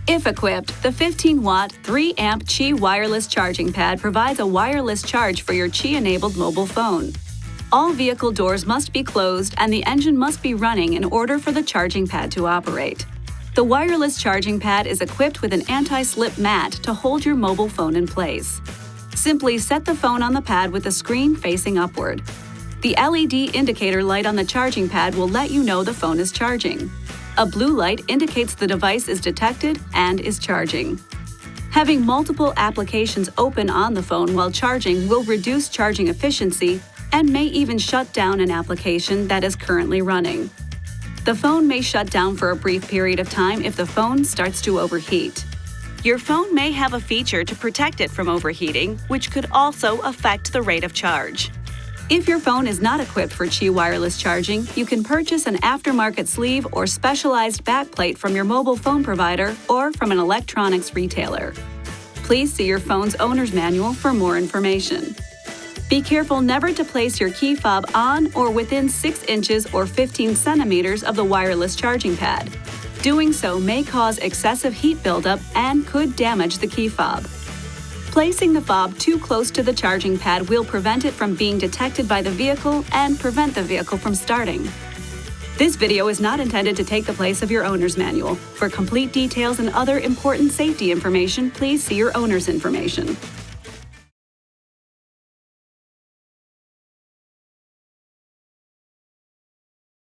If equipped, the 15-watt, 3-amp Qi wireless charging pad provides a wireless charge for your Qi-enabled mobile phone. All vehicle doors must be closed and the engine must be running in order for the charging pad to operate. The wireless charging pad is equipped with an anti-slip mat to hold your mobile phone in place. Simply set the phone on the pad with the screen facing upward. The LED indicator light on the charging pad will let you know the phone is charging. A blue light indicates the device is detected and is charging. Having multiple applications open on the phone while charging will reduce charging efficiency and may even shut down an application that is currently running. The phone may shut down for a brief period of time if the phone starts to overheat. Your phone may have a feature to protect it from overheating, which could also affect the rate of charge. If your phone is not equipped for Qi wireless charging, you can purchase an aftermarket sleeve or specialized backplate from your mobile phone provider or from an electronics retailer. Please see your phone's owner's manual for more information. Be careful never to place your key fob on or within 6 inches or 15 centimeters of the wireless charging pad. Doing so may cause excessive heat buildup and could damage the key fob. Placing the fob too close to the charging pad will prevent it from being detected by the vehicle and prevent the vehicle from starting. This video is not intended to take the place of your owner's manual. For complete details and other important safety information, please see your owner's information.